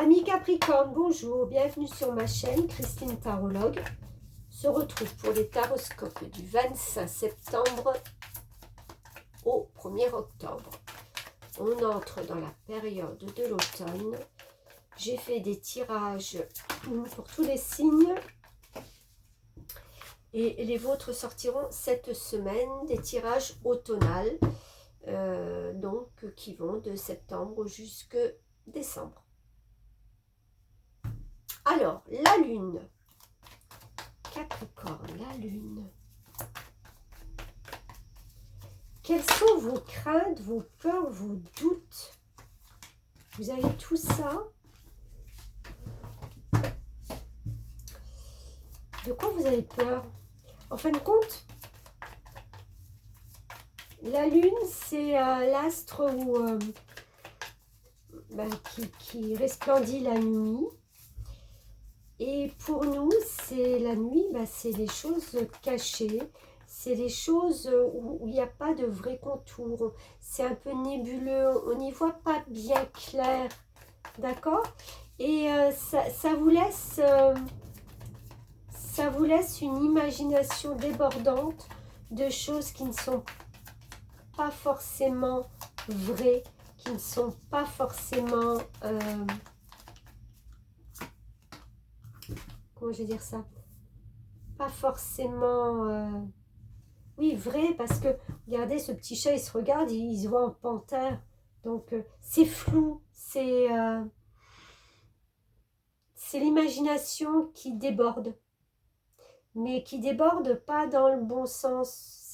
Amis Capricorne, bonjour, bienvenue sur ma chaîne Christine Tarologue. Se retrouve pour les taroscopes du 25 septembre au 1er octobre. On entre dans la période de l'automne. J'ai fait des tirages pour tous les signes et les vôtres sortiront cette semaine, des tirages automnales, donc qui vont de septembre jusqu'à décembre. Alors, la lune, Capricorne, la lune. Quelles sont vos craintes, vos peurs, vos doutes? Vous avez tout ça. De quoi vous avez peur? En fin de compte, la lune, c'est l'astre qui resplendit la nuit. Et pour nous, c'est la nuit, c'est les choses cachées, c'est les choses où il n'y a pas de vrai contour. C'est un peu nébuleux, on n'y voit pas bien clair, d'accord? Et ça vous laisse une imagination débordante de choses qui ne sont pas forcément vraies, qui ne sont pas forcément... comment je vais dire ça? Pas forcément... oui, vrai, parce que, regardez, ce petit chat, il se regarde, il se voit en panthère. Donc, c'est flou, c'est l'imagination qui déborde. Mais qui déborde pas dans le bon sens.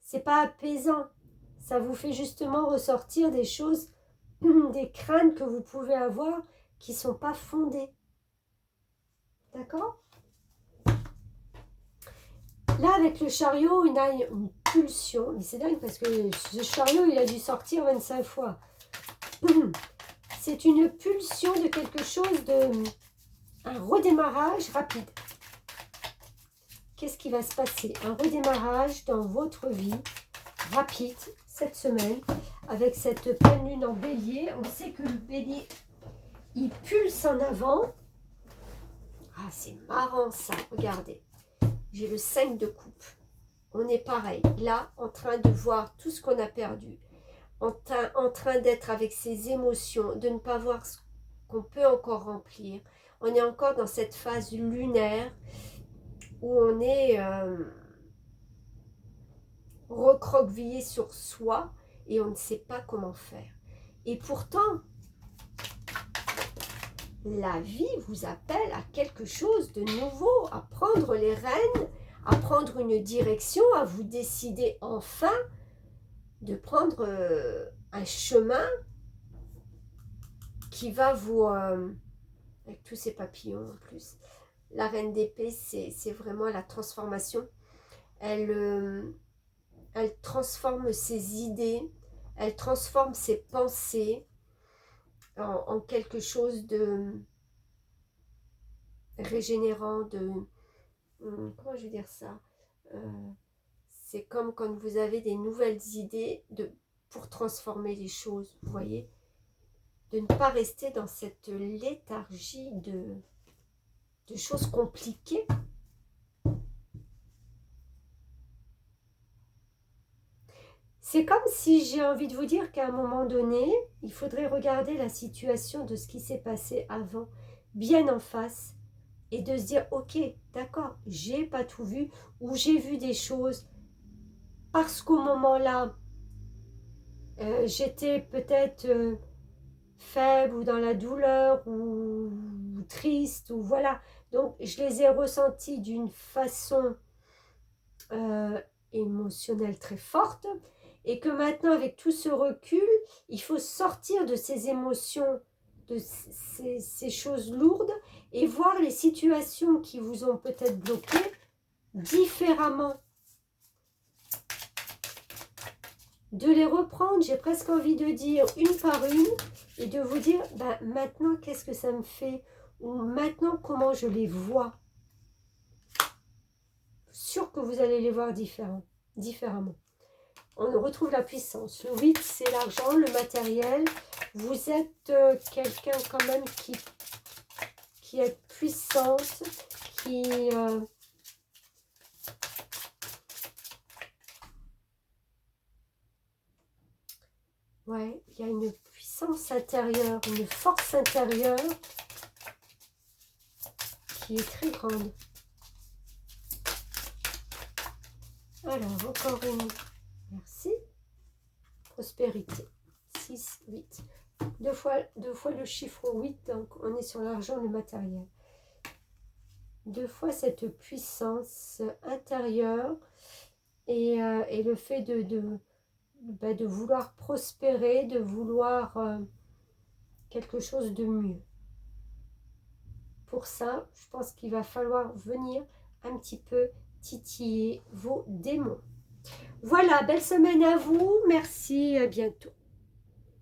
C'est pas apaisant. Ça vous fait justement ressortir des choses, des craintes que vous pouvez avoir qui sont pas fondées. D'accord? Là, avec le chariot, il a une pulsion. Mais c'est dingue parce que ce chariot, il a dû sortir 25 fois. C'est une pulsion de quelque chose, un redémarrage rapide. Qu'est-ce qui va se passer? Un redémarrage dans votre vie rapide cette semaine avec cette pleine lune en bélier. On sait que le bélier, il pulse en avant. Ah, c'est marrant ça, regardez. J'ai le 5 de coupe. On est pareil, là, en train de voir tout ce qu'on a perdu. En train d'être avec ses émotions, de ne pas voir ce qu'on peut encore remplir. On est encore dans cette phase lunaire où on est recroquevillé sur soi et on ne sait pas comment faire. Et pourtant, la vie vous appelle à quelque chose de nouveau, à prendre les rênes, à prendre une direction, à vous décider enfin de prendre un chemin qui va vous... avec tous ces papillons en plus. La reine d'épée, c'est vraiment la transformation. Elle transforme ses idées, elle transforme ses pensées en quelque chose de régénérant, comment je vais dire ça, c'est comme quand vous avez des nouvelles idées pour transformer les choses, vous voyez, de ne pas rester dans cette léthargie de choses compliquées. C'est comme si j'ai envie de vous dire qu'à un moment donné, il faudrait regarder la situation de ce qui s'est passé avant, bien en face, et de se dire, ok, d'accord, j'ai pas tout vu, ou j'ai vu des choses, parce qu'au moment-là, j'étais peut-être faible, ou dans la douleur, ou triste, ou voilà. Donc, je les ai ressentis d'une façon émotionnelle très forte, et que maintenant, avec tout ce recul, il faut sortir de ces émotions, de ces choses lourdes, et voir les situations qui vous ont peut-être bloqué différemment. De les reprendre, j'ai presque envie de dire une par une, et de vous dire, maintenant, qu'est-ce que ça me fait? Ou maintenant, comment je les vois? Sûr que vous allez les voir différemment. On retrouve la puissance. Le 8, c'est l'argent, le matériel, Vous êtes quelqu'un quand même qui est puissante, qui... ouais, il y a une puissance intérieure, une force intérieure qui est très grande. Alors, encore une. Merci. Prospérité. 6, 8. Deux fois le chiffre 8, donc on est sur l'argent, le matériel. Deux fois cette puissance intérieure et le fait de vouloir prospérer, de vouloir quelque chose de mieux. Pour ça, je pense qu'il va falloir venir un petit peu titiller vos démons. Voilà, belle semaine à vous. Merci, à bientôt.